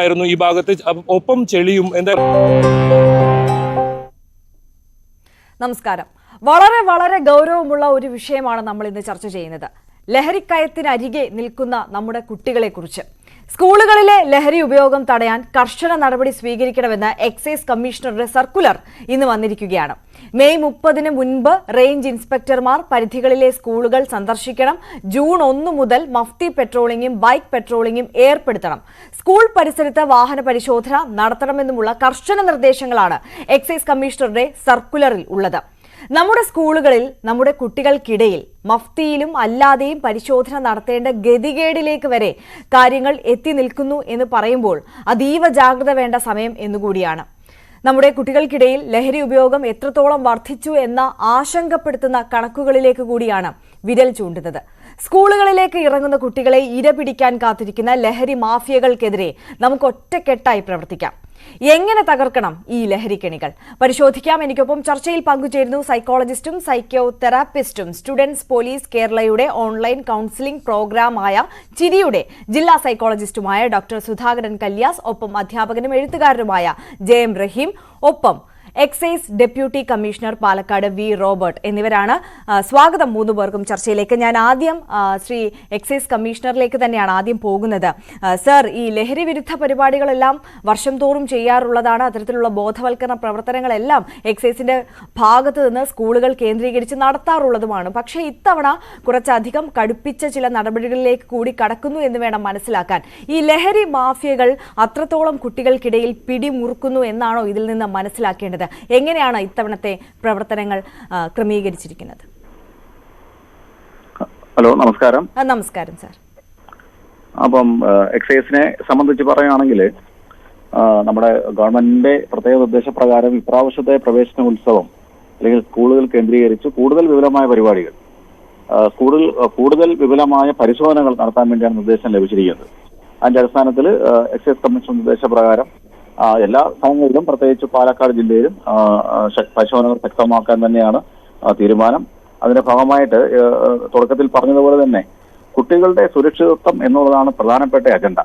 ആയിരുന്നു ഈ ഭാഗത്ത്, ഒപ്പം ചെളിയും. എന്താ നമസ്കാരം. വളരെ വളരെ ഗൗരവമുള്ള ഒരു വിഷയമാണ് നമ്മൾ ഇന്ന് ചർച്ച ചെയ്യുന്നത്. ലഹരിക്കയത്തിനരികെ നിൽക്കുന്ന നമ്മുടെ കുട്ടികളെക്കുറിച്ച്. സ്കൂളുകളിലെ ലഹരി ഉപയോഗം തടയാൻ കർശന നടപടി സ്വീകരിക്കണമെന്ന് എക്സൈസ് കമ്മീഷണറുടെ സർക്കുലർ ഇന്ന് വന്നിരിക്കുകയാണ്. മെയ് 30-ന് മുൻപ് റേഞ്ച് ഇൻസ്പെക്ടർമാർ പരിധികളിലെ സ്കൂളുകൾ സന്ദർശിക്കണം. ജൂൺ 1 മുതൽ മഫ്തി പെട്രോളിംഗും ബൈക്ക് പെട്രോളിംഗും ഏർപ്പെടുത്തണം. സ്കൂൾ പരിസരത്ത് വാഹന പരിശോധന നടത്തണമെന്നുമുള്ള കർശന നിർദ്ദേശങ്ങളാണ് എക്സൈസ് കമ്മീഷണറുടെ സർക്കുലറിൽ ഉള്ളത്. നമ്മുടെ സ്കൂളുകളിൽ നമ്മുടെ കുട്ടികൾക്കിടയിൽ മഫ്തിയിലും അല്ലാതെയും പരിശോധന നടത്തേണ്ട ഗതികേടിലേക്ക് വരെ കാര്യങ്ങൾ എത്തി നിൽക്കുന്നു എന്ന് പറയുമ്പോൾ അതീവ ജാഗ്രത വേണ്ട സമയം എന്നുകൂടിയാണ്. നമ്മുടെ കുട്ടികൾക്കിടയിൽ ലഹരി ഉപയോഗം എത്രത്തോളം വർദ്ധിച്ചു എന്ന ആശങ്കപ്പെടുത്തുന്ന കണക്കുകളിലേക്ക് കൂടിയാണ് വിരൽ ചൂണ്ടുന്നത്. സ്കൂളുകളിലേക്ക് ഇറങ്ങുന്ന കുട്ടികളെ ഇരപിടിക്കാൻ കാത്തിരിക്കുന്ന ലഹരി മാഫിയകൾക്കെതിരെ നമുക്ക് ഒറ്റക്കെട്ടായി പ്രവർത്തിക്കാം. എങ്ങനെ തകർക്കണം ഈ ലഹരിക്കെണികൾ പരിശോധിക്കാം. എനിക്കൊപ്പം ചർച്ചയിൽ പങ്കുചേരുന്നു സൈക്കോളജിസ്റ്റും സൈക്കോ തെറാപ്പിസ്റ്റും സ്റ്റുഡൻസ് പോലീസ് കേരളയുടെ ഓൺലൈൻ കൗൺസിലിംഗ് പ്രോഗ്രാമായ ചിരിയുടെ ജില്ലാ സൈക്കോളജിസ്റ്റുമായ ഡോക്ടർ സുധാകരൻ കല്യാസ്, ഒപ്പം അധ്യാപകനും എഴുത്തുകാരനുമായ ജെഎം റഹീം, ഒപ്പം excise deputy commissioner Palakkad V Robert എന്നിവരാണ്. സ്വാഗതം 3 പേർക്കും ചർച്ചയിലേക്ക്. ഞാൻ ആദ്യം ശ്രീ എക്സൈസ് കമ്മീഷണറിലേക്ക് തന്നെയാണ് ആദ്യം പോകുന്നത്. സർ, ഈ ലഹരി വിരുദ്ധ പരിപാടികളെല്ലാം വർഷം തോറും ചെയ്യാറുള്ളതാണ്. അത്തരത്തിലുള്ള ബോധവൽക്കരണ പ്രവർത്തനങ്ങളെല്ലാം എക്സൈസിന്റെ ഭാഗത്ത് നിന്ന് സ്കൂളുകൾ കേന്ദ്രീകരിച്ച് നടത്താറുള്ളതുമാണ്. പക്ഷേ ഇത്തവണ കുറച്ചധികം കടുപ്പിച്ച ചില നടപടികളിലേക്ക് കൂടി കടക്കുന്നു എന്ന് വേണം മനസ്സിലാക്കാൻ. ഈ ലഹരി മാഫിയകൾ അത്രത്തോളം കുട്ടികൾക്കിടയിൽ പിടിമുറുക്കുന്നു എന്നാണോ ഇതിൽ നിന്ന് മനസ്സിലാക്കേണ്ടത്? എങ്ങനെയാണ് ഇത്തവണത്തെ പ്രവർത്തനങ്ങൾ ക്രമീകരിച്ചിരിക്കുന്നത്? ഹലോ, നമസ്കാരം. നമസ്കാരം സാർ. അപ്പം എക്സൈസിനെ സംബന്ധിച്ച് പറയുകയാണെങ്കിൽ നമ്മുടെ ഗവൺമെന്റിന്റെ പ്രത്യേക നിർദ്ദേശപ്രകാരം ഇപ്രാവശ്യത്തെ പ്രവേശന ഉത്സവം അല്ലെങ്കിൽ സ്കൂളുകൾ കേന്ദ്രീകരിച്ച് കൂടുതൽ വിപുലമായ പരിപാടികൾ, കൂടുതൽ വിപുലമായ പരിശോധനകൾ നടത്താൻ വേണ്ടിയാണ് നിർദ്ദേശം ലഭിച്ചിരിക്കുന്നത്. അതിന്റെ അടിസ്ഥാനത്തിൽ എക്സൈസ് കമ്മീഷൻ നിർദ്ദേശപ്രകാരം എല്ലാ സ്ഥലങ്ങളിലും പ്രത്യേകിച്ച് പാലക്കാട് ജില്ലയിലും പരിശോധനകൾ ശക്തമാക്കാൻ തന്നെയാണ് തീരുമാനം. അതിന്റെ ഭാഗമായിട്ട് തുടക്കത്തിൽ പറഞ്ഞതുപോലെ തന്നെ കുട്ടികളുടെ സുരക്ഷിതത്വം എന്നുള്ളതാണ് പ്രധാനപ്പെട്ട അജണ്ട.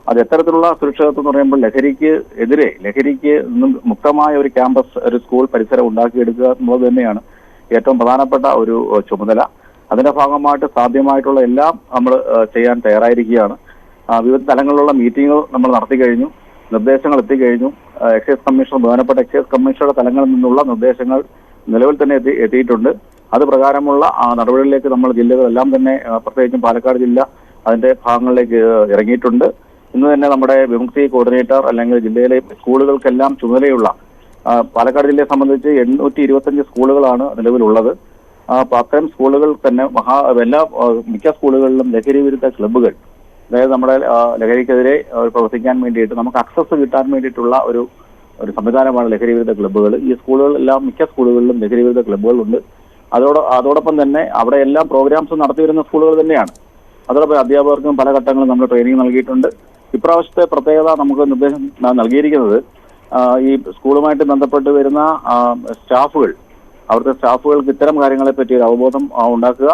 അത് എത്തരത്തിലുള്ള സുരക്ഷിതത്വം എന്ന് പറയുമ്പോൾ ലഹരിക്ക് നിന്നും മുക്തമായ ഒരു ക്യാമ്പസ്, ഒരു സ്കൂൾ പരിസരം ഉണ്ടാക്കിയെടുക്കുക എന്നുള്ളത് തന്നെയാണ് ഏറ്റവും പ്രധാനപ്പെട്ട ഒരു ചുമതല. അതിന്റെ ഭാഗമായിട്ട് സാധ്യമായിട്ടുള്ള എല്ലാം നമ്മൾ ചെയ്യാൻ തയ്യാറായിരിക്കുകയാണ്. വിവിധ തലങ്ങളിലുള്ള മീറ്റിങ്ങുകൾ നമ്മൾ നടത്തി കഴിഞ്ഞു, നിർദ്ദേശങ്ങൾ എത്തിക്കഴിഞ്ഞു. ബഹുമാനപ്പെട്ട എക്സൈസ് കമ്മീഷണറുടെ തലങ്ങളിൽ നിന്നുള്ള നിർദ്ദേശങ്ങൾ നിലവിൽ തന്നെ എത്തിയിട്ടുണ്ട്. അത് പ്രകാരമുള്ള നടപടികളിലേക്ക് നമ്മൾ ജില്ലകളെല്ലാം തന്നെ, പ്രത്യേകിച്ചും പാലക്കാട് ജില്ല അതിന്റെ ഭാഗങ്ങളിലേക്ക് ഇറങ്ങിയിട്ടുണ്ട്. ഇന്ന് തന്നെ നമ്മുടെ വിമുക്തി കോർഡിനേറ്റർ അല്ലെങ്കിൽ ജില്ലയിലെ സ്കൂളുകൾക്കെല്ലാം ചുമതലയുള്ള, പാലക്കാട് ജില്ലയെ സംബന്ധിച്ച് 825 സ്കൂളുകളാണ് നിലവിലുള്ളത്. അത്തരം സ്കൂളുകൾ തന്നെ മിക്ക സ്കൂളുകളിലും ലഹരി വിരുദ്ധ ക്ലബ്ബുകൾ, അതായത് നമ്മുടെ ലഹരിക്കെതിരെ പ്രവർത്തിക്കാൻ വേണ്ടിയിട്ട് നമുക്ക് അക്സസ് കിട്ടാൻ വേണ്ടിയിട്ടുള്ള ഒരു സംവിധാനമാണ് ലഹരി വിരുദ്ധ ക്ലബ്ബുകൾ. ഈ സ്കൂളുകളെല്ലാം, മിക്ക സ്കൂളുകളിലും ലഹരി വിരുദ്ധ ക്ലബ്ബുകളുണ്ട്. അതോടൊപ്പം തന്നെ അവിടെ എല്ലാം പ്രോഗ്രാംസ് നടത്തി വരുന്ന സ്കൂളുകൾ തന്നെയാണ്. അതോടൊപ്പം അധ്യാപകർക്കും പല ഘട്ടങ്ങളും നമ്മൾ ട്രെയിനിങ് നൽകിയിട്ടുണ്ട്. ഇപ്രാവശ്യത്തെ പ്രത്യേകത നമുക്ക് നിർദ്ദേശം നൽകിയിരിക്കുന്നത്, ഈ സ്കൂളുമായിട്ട് ബന്ധപ്പെട്ട് വരുന്ന അവിടുത്തെ സ്റ്റാഫുകൾക്ക് ഇത്തരം കാര്യങ്ങളെ പറ്റി ഒരു അവബോധം ഉണ്ടാക്കുക.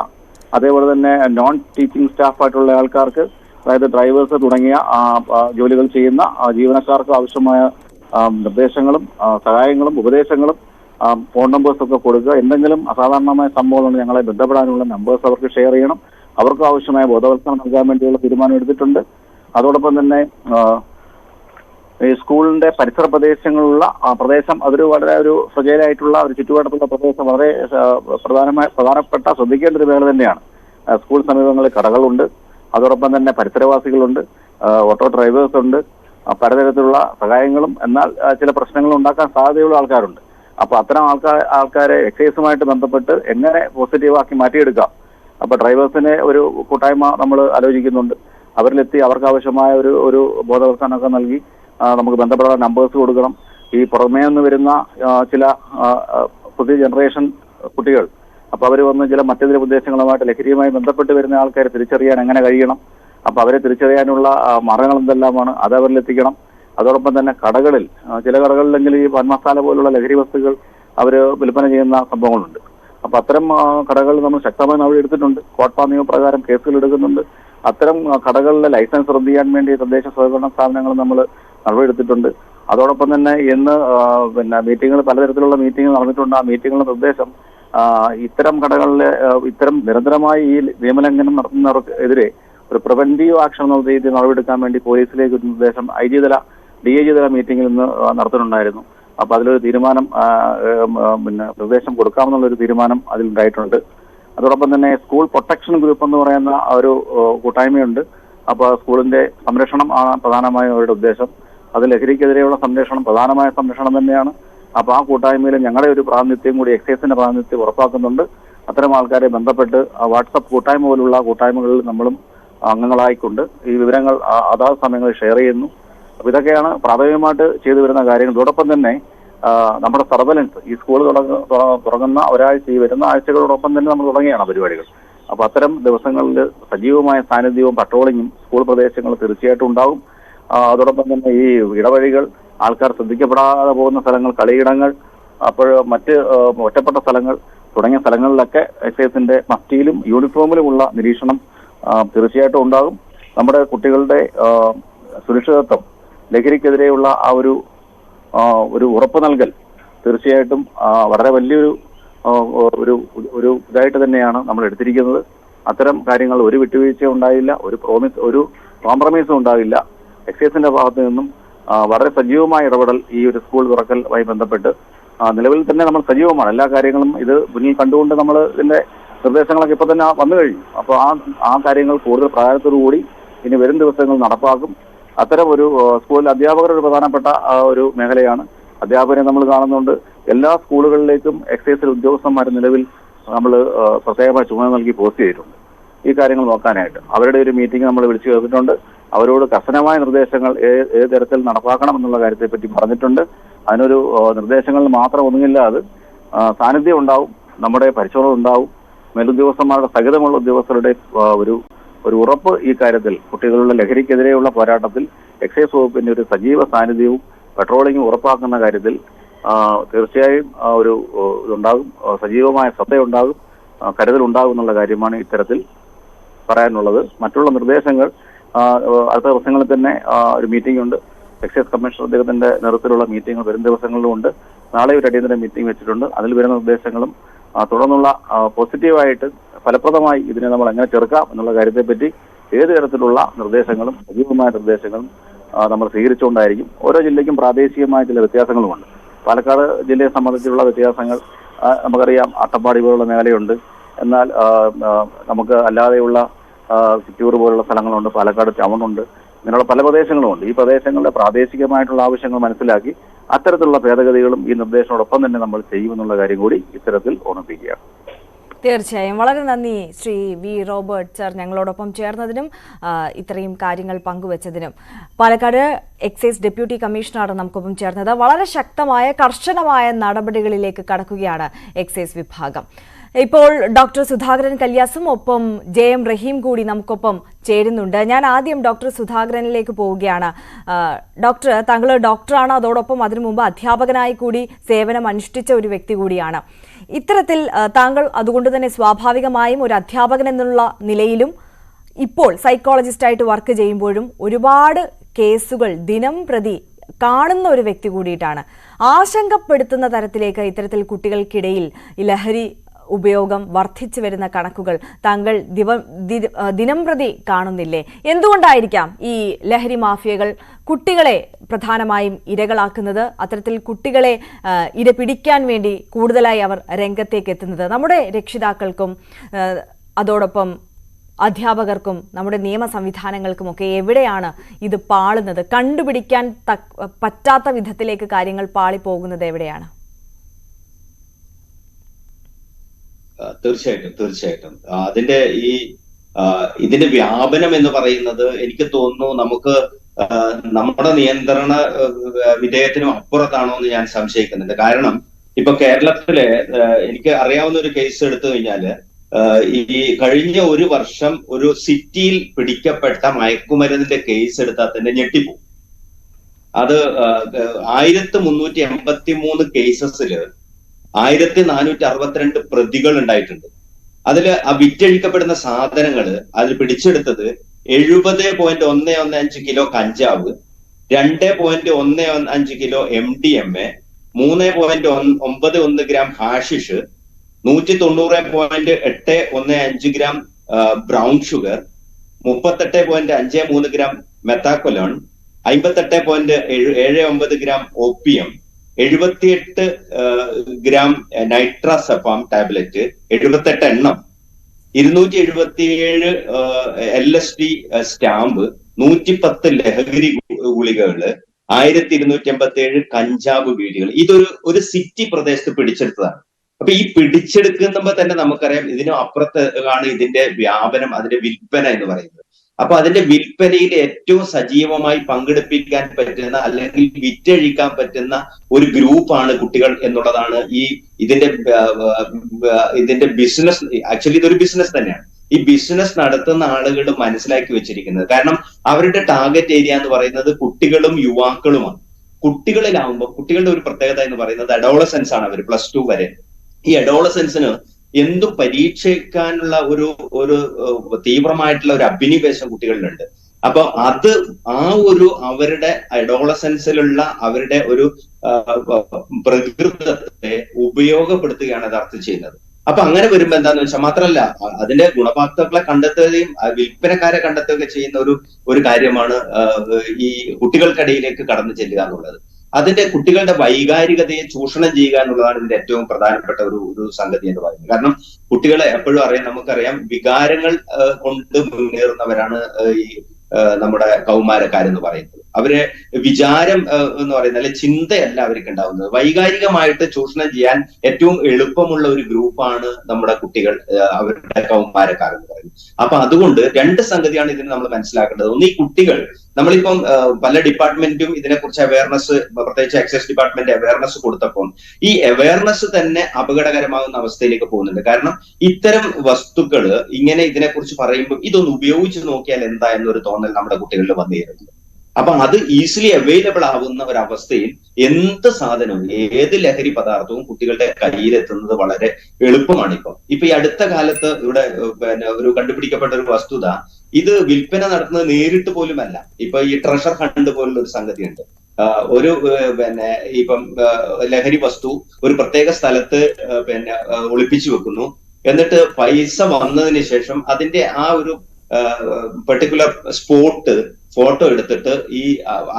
അതേപോലെ തന്നെ നോൺ ടീച്ചിങ് സ്റ്റാഫായിട്ടുള്ള ആൾക്കാർക്ക്, അതായത് ഡ്രൈവേഴ്സ് തുടങ്ങിയ ജോലികൾ ചെയ്യുന്ന ജീവനക്കാർക്ക് ആവശ്യമായ നിർദ്ദേശങ്ങളും സഹായങ്ങളും ഉപദേശങ്ങളും ഫോൺ നമ്പേഴ്സൊക്കെ കൊടുക്കുക. എന്തെങ്കിലും അസാധാരണമായ സംഭവങ്ങൾ ഞങ്ങളെ ബന്ധപ്പെടാനുള്ള നമ്പേഴ്സ് അവർക്ക് ഷെയർ ചെയ്യണം. അവർക്ക് ആവശ്യമായ ബോധവൽക്കരണം നൽകാൻ വേണ്ടിയുള്ള തീരുമാനം എടുത്തിട്ടുണ്ട്. അതോടൊപ്പം തന്നെ ഈ സ്കൂളിന്റെ പരിസര പ്രദേശങ്ങളുള്ള പ്രദേശം, അതൊരു വളരെ ഒരു ഫ്രജൈലായിട്ടുള്ള ഒരു ചുറ്റുപാടത്തുള്ള പ്രദേശം വളരെ പ്രധാനപ്പെട്ട ശ്രദ്ധിക്കേണ്ട ഒരു മേഖല തന്നെയാണ്. സ്കൂൾ സമീപങ്ങളിൽ കടകളുണ്ട്, അതോടൊപ്പം തന്നെ പരിസരവാസികളുണ്ട്, ഓട്ടോ ഡ്രൈവേഴ്സ് ഉണ്ട്, പലതരത്തിലുള്ള സഹായങ്ങളും എന്നാൽ ചില പ്രശ്നങ്ങളും ഉണ്ടാക്കാൻ സാധ്യതയുള്ള ആൾക്കാരുണ്ട്. അപ്പൊ അത്തരം ആൾക്കാരെ എക്സൈസുമായിട്ട് ബന്ധപ്പെട്ട് എങ്ങനെ പോസിറ്റീവാക്കി മാറ്റിയെടുക്കാം. അപ്പൊ ഡ്രൈവേഴ്സിനെ ഒരു കൂട്ടായ്മ നമ്മൾ ആലോചിക്കുന്നുണ്ട്. അവരിലെത്തി അവർക്ക് ആവശ്യമായ ഒരു ബോധവൽക്കരണമൊക്കെ നൽകി നമുക്ക് ബന്ധപ്പെടാൻ നമ്പേഴ്സ് കൊടുക്കണം. ഈ പുറമേ നിന്ന് വരുന്ന ചില പുതിയ ജനറേഷൻ കുട്ടികൾ, അപ്പൊ അവർ വന്ന് മറ്റു ചില ഉദ്ദേശങ്ങളുമായിട്ട് ലഹരിയുമായി ബന്ധപ്പെട്ട് വരുന്ന ആൾക്കാരെ തിരിച്ചറിയാൻ എങ്ങനെ കഴിയണം, അപ്പൊ അവരെ തിരിച്ചറിയാനുള്ള മാർഗങ്ങൾ എന്തെല്ലാമാണ്, അത് അവരിലെത്തിക്കണം. അതോടൊപ്പം തന്നെ ചില കടകളിലെങ്കിൽ ഈ പാൻമസാല പോലുള്ള ലഹരി വസ്തുക്കൾ അവർ വിൽപ്പന ചെയ്യുന്ന സംഭവങ്ങളുണ്ട്. അപ്പൊ അത്തരം കടകൾ നമ്മൾ ശക്തമായി നടപടി എടുത്തിട്ടുണ്ട്. കോട്ട്പാ നിയമപ്രകാരം കേസുകൾ എടുക്കുന്നുണ്ട്. അത്തരം കടകളിലെ ലൈസൻസ് റദ്ദ് ചെയ്യാൻ വേണ്ടി തദ്ദേശ സ്വയംഭരണ സ്ഥാപനങ്ങൾ നമ്മൾ നടപടിയെടുത്തിട്ടുണ്ട്. അതോടൊപ്പം തന്നെ ഇന്ന് മീറ്റിങ്ങുകൾ, പലതരത്തിലുള്ള മീറ്റിംഗ് നടന്നിട്ടുണ്ട്. ആ മീറ്റിങ്ങുകളുടെ നിർദ്ദേശം ഇത്തരം കടകളിലെ ഇത്തരം നിരന്തരമായി ഈ നിയമലംഘനം നടത്തുന്നവർക്കെതിരെ ഒരു പ്രിവെന്റീവ് ആക്ഷൻ എന്നുള്ള രീതിയിൽ നടപടിയെടുക്കാൻ വേണ്ടി പോലീസിലേക്ക് ഒരു നിർദ്ദേശം DIG തല മീറ്റിംഗിൽ നിന്ന് നടത്തുന്നുണ്ടായിരുന്നു. അപ്പൊ അതിലൊരു തീരുമാനം നിർദ്ദേശം കൊടുക്കാമെന്നുള്ളൊരു തീരുമാനം അതിലുണ്ടായിട്ടുണ്ട്. അതോടൊപ്പം തന്നെ സ്കൂൾ പ്രൊട്ടക്ഷൻ ഗ്രൂപ്പ് എന്ന് പറയുന്ന ഒരു കൂട്ടായ്മയുണ്ട്. അപ്പൊ സ്കൂളിന്റെ സംരക്ഷണം ആണ് പ്രധാനമായും അവരുടെ ഉദ്ദേശം. അത് ലഹരിക്കെതിരെയുള്ള സംരക്ഷണം, പ്രധാനമായ സംരക്ഷണം തന്നെയാണ്. അപ്പൊ ആ കൂട്ടായ്മയിൽ ഞങ്ങളുടെ ഒരു പ്രാതിനിധ്യം കൂടി, എക്സൈസിന്റെ പ്രാതിനിധ്യം ഉറപ്പാക്കുന്നുണ്ട്. അത്തരം ആൾക്കാരെ ബന്ധപ്പെട്ട് വാട്സപ്പ് കൂട്ടായ്മ പോലുള്ള കൂട്ടായ്മകളിൽ നമ്മളും അംഗങ്ങളായിക്കൊണ്ട് ഈ വിവരങ്ങൾ അതാത് സമയങ്ങളിൽ ഷെയർ ചെയ്യുന്നു. അപ്പൊ ഇതൊക്കെയാണ് പ്രാഥമികമായിട്ട് ചെയ്തു വരുന്ന കാര്യങ്ങൾ. ഇതോടൊപ്പം തന്നെ നമ്മുടെ സർവലൻസ്, ഈ സ്കൂൾ തുടങ്ങുന്ന ഒരാഴ്ച, ഈ വരുന്ന ആഴ്ചകളോടൊപ്പം തന്നെ നമ്മൾ തുടങ്ങിയാണ് പരിപാടികൾ. അപ്പൊ അത്തരം ദിവസങ്ങളിൽ സജീവമായ സാന്നിധ്യവും പട്രോളിങ്ങും സ്കൂൾ പ്രദേശങ്ങളിൽ തീർച്ചയായിട്ടും ഉണ്ടാകും. അതോടൊപ്പം തന്നെ ഈ ഇടവഴികൾ, ആൾക്കാർ ശ്രദ്ധിക്കപ്പെടാതെ പോകുന്ന സ്ഥലങ്ങൾ, കളിയിടങ്ങൾ, അപ്പോൾ മറ്റ് ഒറ്റപ്പെട്ട സ്ഥലങ്ങൾ തുടങ്ങിയ സ്ഥലങ്ങളിലൊക്കെ എക്സൈസിന്റെ മഫ്റ്റിയിലും യൂണിഫോമിലുമുള്ള നിരീക്ഷണം തീർച്ചയായിട്ടും ഉണ്ടാകും. നമ്മുടെ കുട്ടികളുടെ സുരക്ഷിതത്വം, ലഹരിക്കെതിരെയുള്ള ആ ഒരു ഉറപ്പ് നൽകൽ തീർച്ചയായിട്ടും വളരെ വലിയൊരു ഒരു ഇതായിട്ട് തന്നെയാണ് നമ്മൾ എടുത്തിരിക്കുന്നത്. അത്തരം കാര്യങ്ങൾ ഒരു വിട്ടുവീഴ്ചയും ഉണ്ടായില്ല, ഒരു കോംപ്രമൈസും ഉണ്ടാകില്ല. എക്സൈസിന്റെ ഭാഗത്തു നിന്നും വളരെ സജീവമായ ഇടപെടൽ ഈ ഒരു സ്കൂൾ തുറക്കലുമായി ബന്ധപ്പെട്ട് നിലവിൽ തന്നെ നമ്മൾ സജീവമാണ്. എല്ലാ കാര്യങ്ങളും ഇത് മുന്നിൽ കണ്ടുകൊണ്ട് നമ്മൾ ഇതിന്റെ നിർദ്ദേശങ്ങളൊക്കെ ഇപ്പൊ തന്നെ വന്നു കഴിഞ്ഞു. അപ്പോൾ ആ കാര്യങ്ങൾ കൂടുതൽ പ്രാധാന്യത്തോടുകൂടി ഇനി വരും ദിവസങ്ങൾ നടപ്പാക്കും. അത്തരം ഒരു സ്കൂളിൽ അധ്യാപകരുടെ ഒരു പ്രധാനപ്പെട്ട ഒരു മേഖലയാണ്. അധ്യാപകരെ നമ്മൾ കാണുന്നുണ്ട്. എല്ലാ സ്കൂളുകളിലേക്കും എക്സൈസിൽ ഉദ്യോഗസ്ഥന്മാർ നിലവിൽ നമ്മൾ പ്രത്യേകമായി ചുമതല നൽകി പോസ്റ്റ് ചെയ്തിട്ടുണ്ട് ഈ കാര്യങ്ങൾ നോക്കാനായിട്ട്. അവരുടെ ഒരു മീറ്റിംഗ് നമ്മൾ വിളിച്ചു ചേർത്തിട്ടുണ്ട്. അവരോട് കർശനമായ നിർദ്ദേശങ്ങൾ ഏത് തരത്തിൽ നടപ്പാക്കണം എന്നുള്ള കാര്യത്തെപ്പറ്റി പറഞ്ഞിട്ടുണ്ട്. അതിനൊരു നിർദ്ദേശങ്ങളിൽ മാത്രം ഒന്നുമില്ലാതെ സാന്നിധ്യം ഉണ്ടാവും, നമ്മുടെ പരിശോധന ഉണ്ടാവും, മേലുദ്യോഗസ്ഥന്മാരുടെ സഹിതമുള്ള ഉദ്യോഗസ്ഥരുടെ ഒരു ഉറപ്പ് ഈ കാര്യത്തിൽ, കുട്ടികളുടെ ലഹരിക്കെതിരെയുള്ള പോരാട്ടത്തിൽ എക്സൈസ് വകുപ്പിന്റെ ഒരു സജീവ സാന്നിധ്യവും പെട്രോളിങ്ങും ഉറപ്പാക്കുന്ന കാര്യത്തിൽ തീർച്ചയായും ഒരു ഇതുണ്ടാകും, സജീവമായ ശ്രദ്ധയുണ്ടാകും, കരുതലുണ്ടാകും എന്നുള്ള കാര്യമാണ് ഇത്തരത്തിൽ പറയാനുള്ളത്. മറ്റുള്ള നിർദ്ദേശങ്ങൾ അടുത്ത ദിവസങ്ങളിൽ തന്നെ ഒരു മീറ്റിംഗ് ഉണ്ട്. എക്സൈസ് കമ്മീഷണർ അദ്ദേഹത്തിന്റെ നേതൃത്വത്തിലുള്ള മീറ്റിംഗ് വരും ദിവസങ്ങളിലുമുണ്ട്. നാളെ ഒരു അടിയന്തര മീറ്റിംഗ് വെച്ചിട്ടുണ്ട്. അതിൽ വരുന്ന നിർദ്ദേശങ്ങളും തുടർന്നുള്ള പോസിറ്റീവായിട്ട് ഫലപ്രദമായി ഇതിനെ നമ്മൾ എങ്ങനെ ചെറുക്കാം എന്നുള്ള കാര്യത്തെപ്പറ്റി ഏത് തരത്തിലുള്ള നിർദ്ദേശങ്ങളും സജീവമായ നിർദ്ദേശങ്ങളും നമ്മൾ സ്വീകരിച്ചുകൊണ്ടായിരിക്കും. ഓരോ ജില്ലയ്ക്കും പ്രാദേശികമായ ചില വ്യത്യാസങ്ങളുമുണ്ട്. പാലക്കാട് ജില്ലയെ സംബന്ധിച്ചുള്ള വ്യത്യാസങ്ങൾ നമുക്കറിയാം. അട്ടപ്പാടി പോലുള്ള മേഖലയുണ്ട്. എന്നാൽ നമുക്ക് അല്ലാതെയുള്ള ചിറ്റൂർ പോലുള്ള സ്ഥലങ്ങളുണ്ട്, പാലക്കാട് ടൗണുണ്ട്, ഇങ്ങനെയുള്ള പല പ്രദേശങ്ങളുമുണ്ട്. ഈ പ്രദേശങ്ങളുടെ പ്രാദേശികമായിട്ടുള്ള ആവശ്യങ്ങൾ മനസ്സിലാക്കി അത്തരത്തിലുള്ള ഭേദഗതികളും ഈ നിർദ്ദേശത്തോടൊപ്പം തന്നെ നമ്മൾ ചെയ്യുമെന്നുള്ള കാര്യം കൂടി ഇത്തരത്തിൽ ഓർമ്മിപ്പിക്കുകയാണ്. തീർച്ചയായും വളരെ നന്ദി ശ്രീ വി റോബർട്ട് സർ, ഞങ്ങളോടൊപ്പം ചേർന്നതിനും ഇത്രയും കാര്യങ്ങൾ പങ്കുവച്ചതിനും. പാലക്കാട് എക്സൈസ് ഡെപ്യൂട്ടി കമ്മീഷണറാണ് നമുക്കൊപ്പം ചേർന്നത്. വളരെ ശക്തമായ കർശനമായ നടപടികളിലേക്ക് കടക്കുകയാണ് എക്സൈസ് വിഭാഗം. ഇപ്പോൾ ഡോക്ടർ സുധാകരൻ കല്യാസും ഒപ്പം JM റഹീം കൂടി നമുക്കൊപ്പം ചേരുന്നുണ്ട്. ഞാൻ ആദ്യം ഡോക്ടർ സുധാകരനിലേക്ക് പോവുകയാണ്. ഡോക്ടർ, താങ്കൾ ഡോക്ടറാണ്, അതോടൊപ്പം അതിനു മുമ്പ് അധ്യാപകനായി കൂടി സേവനം അനുഷ്ഠിച്ച ഒരു വ്യക്തി കൂടിയാണ്. ഇത്തരത്തിൽ താങ്കൾ അതുകൊണ്ട് തന്നെ സ്വാഭാവികമായും ഒരു അധ്യാപകൻ എന്നുള്ള നിലയിലും ഇപ്പോൾ സൈക്കോളജിസ്റ്റായിട്ട് വർക്ക് ചെയ്യുമ്പോഴും ഒരുപാട് കേസുകൾ ദിനം പ്രതി കാണുന്ന ഒരു വ്യക്തി കൂടിയിട്ടാണ്. ആശങ്കപ്പെടുത്തുന്ന തരത്തിലേക്ക് ഇത്തരത്തിൽ കുട്ടികൾക്കിടയിൽ ഈ ലഹരി ഉപയോഗം വർദ്ധിച്ചു വരുന്ന കണക്കുകൾ താങ്കൾ ദിനം പ്രതി കാണുന്നില്ലേ? എന്തുകൊണ്ടായിരിക്കാം ഈ ലഹരി മാഫിയകൾ കുട്ടികളെ പ്രധാനമായും ഇരകളാക്കുന്നത്? അത്തരത്തിൽ കുട്ടികളെ ഇര പിടിക്കാൻ വേണ്ടി കൂടുതലായി അവർ രംഗത്തേക്ക് എത്തുന്നത്? നമ്മുടെ രക്ഷിതാക്കൾക്കും അതോടൊപ്പം അധ്യാപകർക്കും നമ്മുടെ നിയമ സംവിധാനങ്ങൾക്കുമൊക്കെ എവിടെയാണ് ഇത് പാളുന്നത്? കണ്ടുപിടിക്കാൻ പറ്റാത്ത വിധത്തിലേക്ക് കാര്യങ്ങൾ പാളിപ്പോകുന്നത് എവിടെയാണ്? തീർച്ചയായിട്ടും അതിന്റെ ഇതിന്റെ വ്യാപനം എന്ന് പറയുന്നത് എനിക്ക് തോന്നുന്നു നമുക്ക് നമ്മുടെ നിയന്ത്രണ വിധേയത്തിനും അപ്പുറത്താണോ എന്ന് ഞാൻ സംശയിക്കുന്നുണ്ട്. കാരണം ഇപ്പൊ കേരളത്തിലെ എനിക്ക് അറിയാവുന്ന ഒരു കേസ് എടുത്തു കഴിഞ്ഞാല് ഈ കഴിഞ്ഞ ഒരു വർഷം ഒരു സിറ്റിയിൽ പിടിക്കപ്പെട്ട മയക്കുമരുന്നിന്റെ കേസ് എടുത്താൽ തന്നെ ഞെട്ടിപ്പോകും. അത് 1383 കേസസില് 1462 പ്രതികൾ ഉണ്ടായിട്ടുണ്ട്. അതിൽ ആ വിറ്റഴിക്കപ്പെടുന്ന സാധനങ്ങള് അതിൽ പിടിച്ചെടുത്തത് 70.115 കിലോ കഞ്ചാവ്, 2.15 kilo MDMA, 3.91 gram hashish, 190.815 gram brown sugar, 38.53 gram methaqualone, 58.79 gram OPM, 78 gram nitrazepam tablet, 78 എണ്ണം, 277 LSD സ്റ്റാമ്പ്, 110 ലഹരി ഗുളികകള്, 1287 കഞ്ചാവ് ബീഡികൾ. ഇതൊരു സിറ്റി പ്രദേശത്ത് പിടിച്ചെടുത്തതാണ്. അപ്പൊ ഈ പിടിച്ചെടുക്കുമ്പോ തന്നെ നമുക്കറിയാം ഇതിനും അപ്പുറത്ത് ആണ് ഇതിന്റെ വ്യാപനം, അതിന്റെ വിൽപ്പന എന്ന് പറയുന്നത്. അപ്പൊ അതിന്റെ വിൽപ്പനയിൽ ഏറ്റവും സജീവമായി പങ്കെടുപ്പിക്കാൻ പറ്റുന്ന അല്ലെങ്കിൽ വിറ്റഴിക്കാൻ പറ്റുന്ന ഒരു ഗ്രൂപ്പാണ് കുട്ടികൾ എന്നുള്ളതാണ് ഇതിന്റെ ബിസിനസ്. ആക്ച്വലി ഇതൊരു ബിസിനസ് തന്നെയാണ്. ഈ ബിസിനസ് നടത്തുന്ന ആളുകൾ മനസ്സിലാക്കി വെച്ചിരിക്കുന്നത്. കാരണം അവരുടെ ടാർഗറ്റ് ഏരിയ എന്ന് പറയുന്നത് കുട്ടികളും യുവാക്കളുമാണ്. കുട്ടികളിലാവുമ്പോൾ കുട്ടികളുടെ ഒരു പ്രത്യേകത എന്ന് പറയുന്നത് അഡോളസെൻസ് ആണ്. അവർ +2 വരെ. ഈ അഡോളസെൻസിന് എന്തും പരീക്ഷിക്കാനുള്ള ഒരു തീവ്രമായിട്ടുള്ള ഒരു അഭിനിവേശം കുട്ടികളിലുണ്ട്. അപ്പൊ അവരുടെ അഡോളസെൻസിലുള്ള അവരുടെ ഒരു പ്രകൃതത്തെ ഉപയോഗപ്പെടുത്തുകയാണ് യഥാർത്ഥം ചെയ്യുന്നത്. അപ്പൊ അങ്ങനെ വരുമ്പോ എന്താന്ന് വെച്ചാൽ മാത്രമല്ല അതിന്റെ ഗുണഭോക്താക്കളെ കണ്ടെത്തുകയും വിൽപ്പനക്കാരെ കണ്ടെത്തുകയൊക്കെ ചെയ്യുന്ന ഒരു കാര്യമാണ് ഈ കുട്ടികൾക്കിടയിലേക്ക് കടന്നു ചെല്ലുക എന്നുള്ളത്. അതിന്റെ കുട്ടികളുടെ വൈകാരികതയെ ചൂഷണം ചെയ്യുക എന്നുള്ളതാണ് ഇതിന്റെ ഏറ്റവും പ്രധാനപ്പെട്ട ഒരു സംഗതി എന്ന് പറയുന്നത്. കാരണം കുട്ടികളെ എപ്പോഴും നമുക്കറിയാം വികാരങ്ങൾ കൊണ്ട് മുന്നേറുന്നവരാണ് ഈ നമ്മുടെ കൗമാരക്കാരെന്ന് പറയുന്നത്. അവരെ വിചാരം എന്ന് പറയുന്നത് അല്ലെ ചിന്തയല്ല അവർക്ക് ഉണ്ടാവുന്നത്. വൈകാരികമായിട്ട് ചൂഷണം ചെയ്യാൻ ഏറ്റവും എളുപ്പമുള്ള ഒരു ഗ്രൂപ്പാണ് നമ്മുടെ കുട്ടികൾ, അവരുടെ കൗമാരക്കാർ എന്ന് പറയുന്നത്. അപ്പൊ അതുകൊണ്ട് 2 സംഗതിയാണ് ഇതിന് നമ്മൾ മനസ്സിലാക്കേണ്ടത്. ഒന്ന്, ഈ കുട്ടികൾ നമ്മളിപ്പം പല ഡിപ്പാർട്ട്മെന്റും ഇതിനെക്കുറിച്ച് അവയർനെസ്, പ്രത്യേകിച്ച് എക്സൈസ് ഡിപ്പാർട്ട്മെന്റ് അവയർനെസ് കൊടുത്തപ്പോൾ ഈ അവയർനെസ് തന്നെ അപകടകരമാകുന്ന അവസ്ഥയിലേക്ക് പോകുന്നുണ്ട്. കാരണം ഇത്തരം വസ്തുക്കൾ ഇങ്ങനെ ഇതിനെക്കുറിച്ച് പറയുമ്പോൾ ഇതൊന്ന് ഉപയോഗിച്ച് നോക്കിയാൽ എന്താ എന്നൊരു തോന്നൽ നമ്മുടെ കുട്ടികളിൽ വന്നു ചേരുന്നുണ്ട്. അപ്പൊ അത് ഈസിലി അവൈലബിൾ ആവുന്ന ഒരവസ്ഥയിൽ എന്ത് സാധനവും ഏത് ലഹരി പദാർത്ഥവും കുട്ടികളുടെ കയ്യിലെത്തുന്നത് വളരെ എളുപ്പമാണ്. ഇപ്പൊ ഈ അടുത്ത കാലത്ത് ഇവിടെ ഒരു കണ്ടുപിടിക്കപ്പെട്ട ഒരു വസ്തുത, ഇത് വിൽപ്പന നടത്തുന്നത് നേരിട്ട് പോലുമല്ല. ഇപ്പൊ ഈ ട്രഷർ ഹണ്ട് പോലുള്ള ഒരു സംഗതിയുണ്ട്. ഇപ്പം ലഹരി വസ്തു ഒരു പ്രത്യേക സ്ഥലത്ത് ഒളിപ്പിച്ചു വെക്കുന്നു. എന്നിട്ട് പൈസ വന്നതിന് ശേഷം അതിന്റെ ആ ഒരു പെർട്ടിക്കുലർ സ്പോട്ട് ഫോട്ടോ എടുത്തിട്ട് ഈ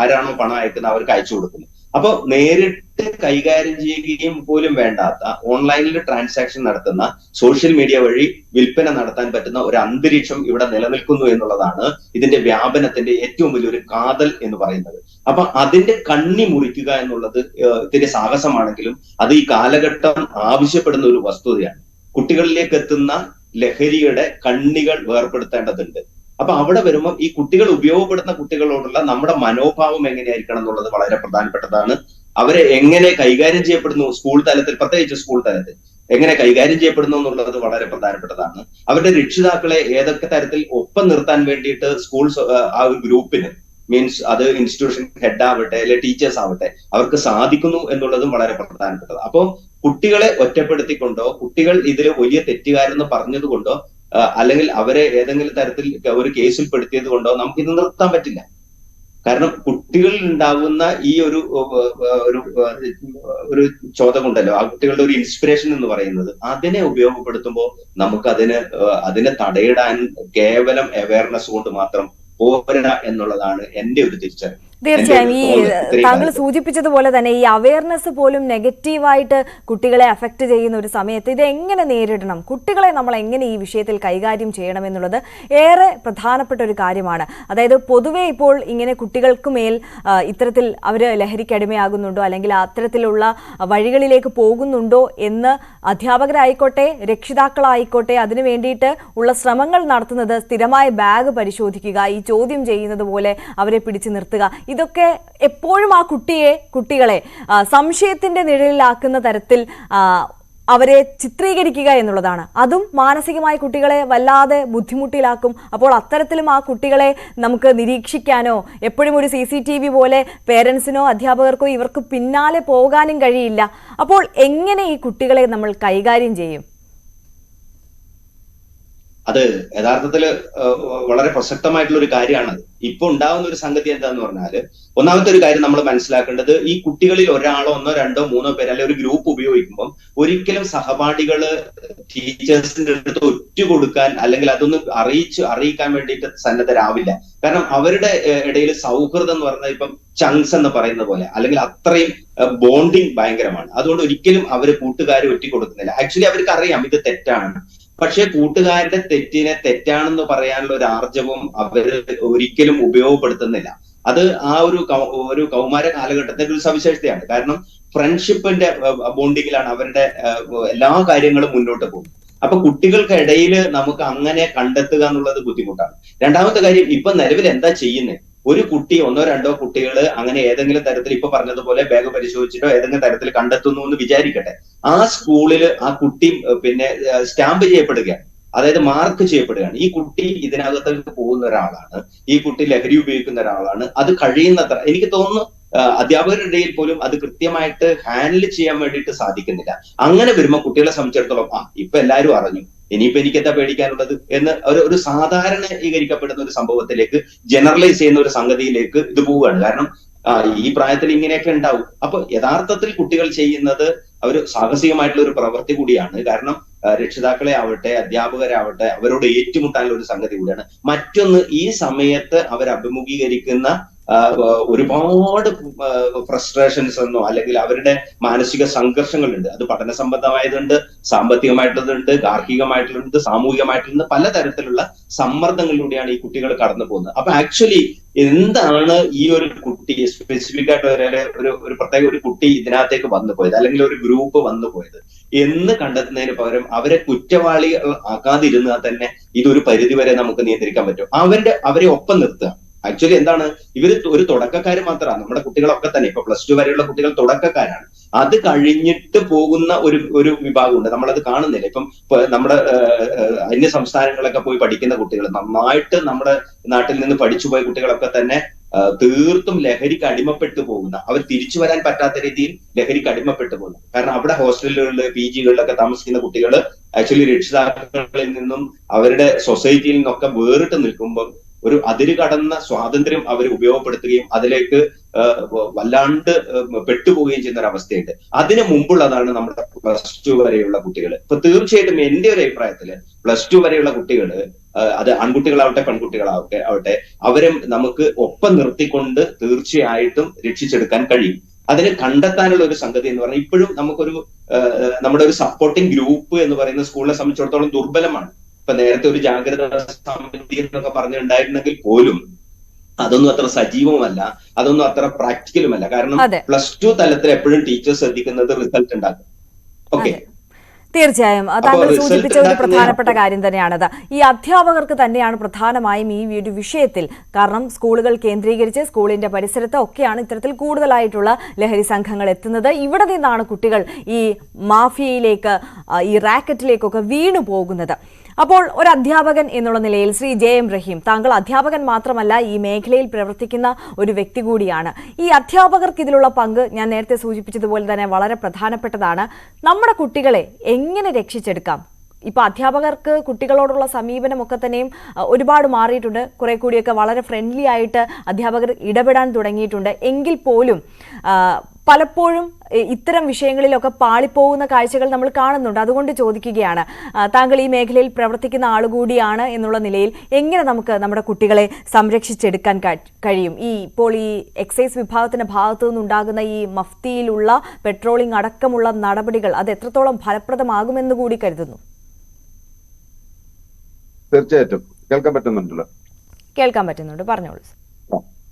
ആരാണോ പണം അയക്കുന്നത് അവർക്ക് അയച്ചു കൊടുക്കുന്നു. അപ്പൊ നേരിട്ട് കൈകാര്യം ചെയ്യുകയും പോലും വേണ്ടാത്ത ഓൺലൈനിൽ ട്രാൻസാക്ഷൻ നടത്തുന്ന, സോഷ്യൽ മീഡിയ വഴി വിൽപ്പന നടത്താൻ പറ്റുന്ന ഒരു അന്തരീക്ഷം ഇവിടെ നിലനിൽക്കുന്നു എന്നുള്ളതാണ് ഇതിന്റെ വ്യാപനത്തിന്റെ ഏറ്റവും വലിയൊരു കാതൽ എന്ന് പറയുന്നത്. അപ്പൊ അതിന്റെ കണ്ണി മുറിക്കുക എന്നുള്ളത് ഇതിന്റെ സാഹസമാണെങ്കിലും അത് ഈ കാലഘട്ടം ആവശ്യപ്പെടുന്ന ഒരു വസ്തുതയാണ്. കുട്ടികളിലേക്ക് എത്തുന്ന ലഹരിയുടെ കണ്ണികൾ വേർപെടുത്തേണ്ടതുണ്ട്. അപ്പൊ അവിടെ വരുമ്പോൾ ഈ കുട്ടികൾ ഉപയോഗപ്പെടുത്തുന്ന കുട്ടികളോടുള്ള നമ്മുടെ മനോഭാവം എങ്ങനെയായിരിക്കണം എന്നുള്ളത് വളരെ പ്രധാനപ്പെട്ടതാണ്. അവരെ എങ്ങനെ കൈകാര്യം ചെയ്യപ്പെടുന്നു സ്കൂൾ തലത്തിൽ, പ്രത്യേകിച്ച് സ്കൂൾ തലത്തിൽ എങ്ങനെ കൈകാര്യം ചെയ്യപ്പെടുന്നു എന്നുള്ളത് വളരെ പ്രധാനപ്പെട്ടതാണ്. അവരുടെ രക്ഷിതാക്കളെ ഏതൊക്കെ തരത്തിൽ ഒപ്പം നിർത്താൻ വേണ്ടിയിട്ട് സ്കൂൾ ആ ഒരു ഗ്രൂപ്പിന്, മീൻസ് അത് ഇൻസ്റ്റിറ്റ്യൂഷൻ ഹെഡ് ആവട്ടെ അല്ലെ ടീച്ചേഴ്സ് ആവട്ടെ, അവർക്ക് സാധിക്കുന്നു എന്നുള്ളതും വളരെ പ്രധാനപ്പെട്ടത്. അപ്പോ കുട്ടികളെ ഒറ്റപ്പെടുത്തിക്കൊണ്ടോ കുട്ടികൾ ഇതിൽ വലിയ തെറ്റുകാരെന്ന് പറഞ്ഞതുകൊണ്ടോ അല്ലെങ്കിൽ അവരെ ഏതെങ്കിലും തരത്തിൽ ഒരു കേസിൽ പെടുത്തിയത് കൊണ്ടോ നമുക്കിത് നിർത്താൻ പറ്റില്ല. കാരണം കുട്ടികളിൽ ഉണ്ടാകുന്ന ഈ ഒരു ചോദ്യമുണ്ടല്ലോ, ആ കുട്ടികളുടെ ഒരു ഇൻസ്പിറേഷൻ എന്ന് പറയുന്നത്, അതിനെ ഉപയോഗപ്പെടുത്തുമ്പോൾ നമുക്ക് അതിനെ തടയിടാൻ കേവലം അവയർനെസ് കൊണ്ട് മാത്രം പോരാ എന്നുള്ളതാണ് എന്റെ ഒരു തിരിച്ചറിവ്. തീർച്ചയായും ഈ താങ്കൾ സൂചിപ്പിച്ചതുപോലെ തന്നെ ഈ അവയർനെസ് പോലും നെഗറ്റീവായിട്ട് കുട്ടികളെ അഫക്റ്റ് ചെയ്യുന്ന ഒരു സമയത്ത് ഇത് എങ്ങനെ നേരിടണം, കുട്ടികളെ നമ്മൾ എങ്ങനെ ഈ വിഷയത്തിൽ കൈകാര്യം ചെയ്യണം എന്നുള്ളത് ഏറെ പ്രധാനപ്പെട്ട ഒരു കാര്യമാണ്. അതായത് പൊതുവെ ഇപ്പോൾ ഇങ്ങനെ കുട്ടികൾക്ക് മേൽ ഇത്തരത്തിൽ അവർ ലഹരിക്കടിമയാകുന്നുണ്ടോ അല്ലെങ്കിൽ അത്തരത്തിലുള്ള വഴികളിലേക്ക് പോകുന്നുണ്ടോ എന്ന് അധ്യാപകരായിക്കോട്ടെ രക്ഷിതാക്കളായിക്കോട്ടെ അതിനു വേണ്ടിയിട്ട് ഉള്ള ശ്രമങ്ങൾ നടത്തുന്നത് സ്ഥിരമായ ബാഗ് പരിശോധിക്കുക, ഈ ചോദ്യം ചെയ്യുന്നത് പോലെ അവരെ പിടിച്ചു നിർത്തുക, ഇതൊക്കെ എപ്പോഴും ആ കുട്ടികളെ സംശയത്തിന്റെ നിഴലിലാക്കുന്ന തരത്തിൽ അവരെ ചിത്രീകരിക്കുക എന്നുള്ളതാണ്. അതും മാനസികമായി കുട്ടികളെ വല്ലാതെ ബുദ്ധിമുട്ടിലാക്കും. അപ്പോൾ അത്തരത്തിലും ആ കുട്ടികളെ നമുക്ക് നിരീക്ഷിക്കാനോ എപ്പോഴും ഒരു CCTV പോലെ പേരൻസിനോ അധ്യാപകർക്കോ ഇവർക്ക് പിന്നാലെ പോകാനും കഴിയില്ല. അപ്പോൾ എങ്ങനെ ഈ കുട്ടികളെ നമ്മൾ കൈകാര്യം ചെയ്യും? അത് യഥാർത്ഥത്തിൽ വളരെ പ്രസക്തമായിട്ടുള്ള ഒരു കാര്യമാണ്. ഇപ്പൊ ഉണ്ടാവുന്ന ഒരു സംഗതി എന്താന്ന് പറഞ്ഞാല്, ഒന്നാമത്തെ ഒരു കാര്യം നമ്മൾ മനസ്സിലാക്കേണ്ടത്, ഈ കുട്ടികളിൽ ഒരാളോ ഒന്നോ രണ്ടോ മൂന്നോ പേര് അല്ലെങ്കിൽ ഒരു ഗ്രൂപ്പ് ഉപയോഗിക്കുമ്പോൾ ഒരിക്കലും സഹപാഠികള് ടീച്ചേഴ്സിന്റെ അടുത്ത് ഒറ്റുകൊടുക്കാൻ അല്ലെങ്കിൽ അതൊന്ന് അറിയിക്കാൻ വേണ്ടിയിട്ട് സന്നദ്ധരാവില്ല. കാരണം അവരുടെ ഇടയിൽ സൗഹൃദം എന്ന് പറഞ്ഞാൽ ഇപ്പം ചങ്സ് എന്ന് പറയുന്ന പോലെ, അല്ലെങ്കിൽ അത്രയും ബോണ്ടിങ് ഭയങ്കരമാണ്. അതുകൊണ്ട് ഒരിക്കലും അവര് കൂട്ടുകാരെ ഒറ്റിക്കൊടുക്കുന്നില്ല. ആക്ച്വലി അവർക്ക് അറിയാം ഇത് തെറ്റാണ്. പക്ഷെ കൂട്ടുകാരുടെ തെറ്റിനെ തെറ്റാണെന്ന് പറയാനുള്ള ഒരു ആർജവം അവര് ഒരിക്കലും ഉപയോഗപ്പെടുത്തുന്നില്ല. അത് ആ ഒരു കൗമാര കാലഘട്ടത്തിന്റെ ഒരു സവിശേഷതയാണ്. കാരണം ഫ്രണ്ട്ഷിപ്പിന്റെ ബോണ്ടിങ്ങിലാണ് അവരുടെ എല്ലാ കാര്യങ്ങളും മുന്നോട്ട് പോകുന്നത്. അപ്പൊ കുട്ടികൾക്കിടയിൽ നമുക്ക് അങ്ങനെ കണ്ടെത്തുക എന്നുള്ളത് ബുദ്ധിമുട്ടാണ്. രണ്ടാമത്തെ കാര്യം, ഇപ്പൊ നിലവിൽ എന്താ ചെയ്യുന്നത്? ഒരു കുട്ടി ഒന്നോ രണ്ടോ കുട്ടികൾ അങ്ങനെ ഏതെങ്കിലും തരത്തിൽ ഇപ്പൊ പറഞ്ഞതുപോലെ ബാഗ് പരിശോധിച്ചിട്ടോ ഏതെങ്കിലും തരത്തിൽ കണ്ടെത്തുന്നു എന്ന് വിചാരിക്കട്ടെ. ആ സ്കൂളിൽ ആ കുട്ടി പിന്നെ സ്റ്റാമ്പ് ചെയ്യപ്പെടുകയാണ്, അതായത് മാർക്ക് ചെയ്യപ്പെടുകയാണ്. ഈ കുട്ടി ഇതിനകത്തേക്ക് പോകുന്ന ഒരാളാണ്, ഈ കുട്ടി ലഹരി ഉപയോഗിക്കുന്ന ഒരാളാണ്. അത് കഴിയുന്നത്ര എനിക്ക് തോന്നുന്നു അധ്യാപകരുടെ ഇടയിൽ പോലും അത് കൃത്യമായിട്ട് ഹാൻഡിൽ ചെയ്യാൻ വേണ്ടിയിട്ട് സാധിക്കുന്നില്ല. അങ്ങനെ വരുമ്പോൾ കുട്ടികളെ സംബന്ധിച്ചിടത്തോളം ഇപ്പൊ എല്ലാവരും അറിഞ്ഞു, ഇനിയിപ്പോ എനിക്ക് എന്താ പേടിക്കാനുള്ളത് എന്ന് ഒരു സാധാരണീകരിക്കപ്പെടുന്ന ഒരു സംഭവത്തിലേക്ക്, ജനറലൈസ് ചെയ്യുന്ന ഒരു സംഗതിയിലേക്ക് ഇത് പോവുകയാണ്. കാരണം ഈ പ്രായത്തിൽ ഇങ്ങനെയൊക്കെ ഉണ്ടാവും. അപ്പൊ യഥാർത്ഥത്തിൽ കുട്ടികൾ ചെയ്യുന്നത് അവർ സാഹസികമായിട്ടുള്ള ഒരു പ്രവൃത്തി കൂടിയാണ്. കാരണം രക്ഷിതാക്കളെ ആവട്ടെ അധ്യാപകരാവട്ടെ അവരോട് ഏറ്റുമുട്ടാനുള്ള ഒരു സംഗതി കൂടിയാണ്. മറ്റൊന്ന്, ഈ സമയത്ത് അവർ അഭിമുഖീകരിക്കുന്ന ഒരുപാട് ഫ്രസ്ട്രേഷൻസ് എന്നോ അല്ലെങ്കിൽ അവരുടെ മാനസിക സംഘർഷങ്ങളുണ്ട്. അത് പഠന സംബന്ധമായതുണ്ട്, സാമ്പത്തികമായിട്ടുള്ളതുണ്ട്, ഗാർഹികമായിട്ടുള്ളത്, സാമൂഹികമായിട്ടുള്ളത്, പലതരത്തിലുള്ള സമ്മർദ്ദങ്ങളിലൂടെയാണ് ഈ കുട്ടികൾ കടന്നു പോകുന്നത്. അപ്പൊ ആക്ച്വലി എന്താണ് ഈ ഒരു കുട്ടി സ്പെസിഫിക് ആയിട്ട് ഒരു പ്രത്യേക ഒരു കുട്ടി ഇതിനകത്തേക്ക് വന്നു പോയത് അല്ലെങ്കിൽ ഒരു ഗ്രൂപ്പ് വന്നു പോയത് എന്ന് കണ്ടെത്തുന്നതിന് പകരം അവരെ കുറ്റവാളികൾ ആക്കാതിരുന്നാൽ തന്നെ ഇതൊരു പരിധിവരെ നമുക്ക് നിയന്ത്രിക്കാൻ പറ്റും. അവരെ ഒപ്പം നിർത്തുക. ആക്ച്വലി എന്താണ്, ഇവര് ഒരു തുടക്കക്കാർ മാത്രമാണ്. നമ്മുടെ കുട്ടികളൊക്കെ തന്നെ ഇപ്പൊ +2 വരെയുള്ള കുട്ടികൾ തുടക്കക്കാരാണ്. അത് കഴിഞ്ഞിട്ട് പോകുന്ന ഒരു വിഭാഗമുണ്ട്, നമ്മളത് കാണുന്നില്ല. ഇപ്പം നമ്മുടെ അന്യ സംസ്ഥാനങ്ങളൊക്കെ പോയി പഠിക്കുന്ന കുട്ടികൾ, നന്നായിട്ട് നമ്മുടെ നാട്ടിൽ നിന്ന് പഠിച്ചു പോയ കുട്ടികളൊക്കെ തന്നെ തീർത്തും ലഹരിക്ക് അടിമപ്പെട്ടു പോകുന്ന, അവർ തിരിച്ചു വരാൻ പറ്റാത്ത രീതിയിൽ ലഹരിക്ക് അടിമപ്പെട്ടു പോകുന്നു. കാരണം അവിടെ ഹോസ്റ്റലുകളിൽ PGകളിലൊക്കെ താമസിക്കുന്ന കുട്ടികൾ ആക്ച്വലി രക്ഷിതാക്കളിൽ നിന്നും അവരുടെ സൊസൈറ്റിയിൽ നിന്നൊക്കെ വേറിട്ട് നിൽക്കുമ്പോൾ ഒരു അതിര് കടന്ന സ്വാതന്ത്ര്യം അവർ ഉപയോഗപ്പെടുത്തുകയും അതിലേക്ക് വല്ലാണ്ട് പെട്ടുപോവുകയും ചെയ്യുന്ന ഒരു അവസ്ഥയുണ്ട്. അതിന് മുമ്പുള്ളതാണ് നമ്മുടെ +2 വരെയുള്ള കുട്ടികൾ. ഇപ്പൊ തീർച്ചയായിട്ടും എന്റെ ഒരു അഭിപ്രായത്തില് +2 വരെയുള്ള കുട്ടികൾ, അത് ആൺകുട്ടികളാവട്ടെ പെൺകുട്ടികളാവട്ടെ അവരെ നമുക്ക് ഒപ്പം നിർത്തിക്കൊണ്ട് തീർച്ചയായിട്ടും രക്ഷിച്ചെടുക്കാൻ കഴിയും. അതിന് കണ്ടെത്താനുള്ള ഒരു സംഗതി എന്ന് പറഞ്ഞാൽ ഇപ്പോഴും നമ്മുടെ ഒരു സപ്പോർട്ടിംഗ് ഗ്രൂപ്പ് എന്ന് പറയുന്ന സ്കൂളിനെ സംബന്ധിച്ചിടത്തോളം ദുർബലമാണ്. ഇപ്പൊ നേരത്തെ ഒരു ജാഗ്രതാ സമിതി എന്നൊക്കെ പറഞ്ഞിട്ടുണ്ടായിരുന്നെങ്കിൽ പോലും അതൊന്നും അത്ര സജീവമല്ല, അതൊന്നും അത്ര പ്രാക്ടിക്കലുമല്ല. കാരണം +2 തലത്തിൽ എപ്പോഴും ടീച്ചേഴ്സ് ശ്രദ്ധിക്കുന്നത് റിസൾട്ട് ഉണ്ടാക്കും. ഓക്കെ, തീർച്ചയായും താങ്കൾ സൂചിപ്പിച്ച ഒരു പ്രധാനപ്പെട്ട കാര്യം തന്നെയാണത്. ഈ അധ്യാപകർക്ക് തന്നെയാണ് പ്രധാനമായും ഈ ഒരു വിഷയത്തിൽ, കാരണം സ്കൂളുകൾ കേന്ദ്രീകരിച്ച് സ്കൂളിന്റെ പരിസരത്ത് ഒക്കെയാണ് ഇത്തരത്തിൽ കൂടുതലായിട്ടുള്ള ലഹരി സംഘങ്ങൾ എത്തുന്നത്. ഇവിടെ നിന്നാണ് കുട്ടികൾ ഈ മാഫിയയിലേക്ക്, ഈ റാക്കറ്റിലേക്കൊക്കെ വീണു പോകുന്നത്. അപ്പോൾ ഒരു അധ്യാപകൻ എന്നുള്ള നിലയിൽ ശ്രീ JM റഹീം, താങ്കൾ അധ്യാപകൻ മാത്രമല്ല ഈ മേഖലയിൽ പ്രവർത്തിക്കുന്ന ഒരു വ്യക്തി കൂടിയാണ്. ഈ അധ്യാപകർക്ക് ഇതിലുള്ള പങ്ക് ഞാൻ നേരത്തെ സൂചിപ്പിച്ചതുപോലെ തന്നെ വളരെ പ്രധാനപ്പെട്ടതാണ്. നമ്മുടെ കുട്ടികളെ എങ്ങനെ രക്ഷിച്ചെടുക്കാം? ഇപ്പൊ അധ്യാപകർക്ക് കുട്ടികളോടുള്ള സമീപനമൊക്കെ തന്നെയും ഒരുപാട് മാറിയിട്ടുണ്ട്. കുറെ കൂടിയൊക്കെ വളരെ ഫ്രണ്ട്ലി ആയിട്ട് അധ്യാപകർ ഇടപെടാൻ തുടങ്ങിയിട്ടുണ്ട്. എങ്കിൽ പോലും പലപ്പോഴും ഇത്തരം വിഷയങ്ങളിലൊക്കെ പാളിപ്പോകുന്ന കാഴ്ചകൾ നമ്മൾ കാണുന്നുണ്ട്. അതുകൊണ്ട് ചോദിക്കുകയാണ്, താങ്കൾ ഈ മേഖലയിൽ പ്രവർത്തിക്കുന്ന ആളുകൂടിയാണ് എന്നുള്ള നിലയിൽ എങ്ങനെ നമുക്ക് നമ്മുടെ കുട്ടികളെ സംരക്ഷിച്ചെടുക്കാൻ കഴിയും? ഇപ്പോൾ ഈ എക്സൈസ് വിഭാഗത്തിന്റെ ഭാഗത്തു നിന്നുണ്ടാകുന്ന ഈ മഫ്തിയിലുള്ള പെട്രോളിംഗ് അടക്കമുള്ള നടപടികൾ അത് എത്രത്തോളം ഫലപ്രദമാകുമെന്ന് കൂടി കരുതുന്നു? തീർച്ചയായിട്ടും കേൾക്കാൻ പറ്റുന്നുണ്ടല്ലോ? കേൾക്കാൻ പറ്റുന്നുണ്ട്, പറഞ്ഞോളൂ.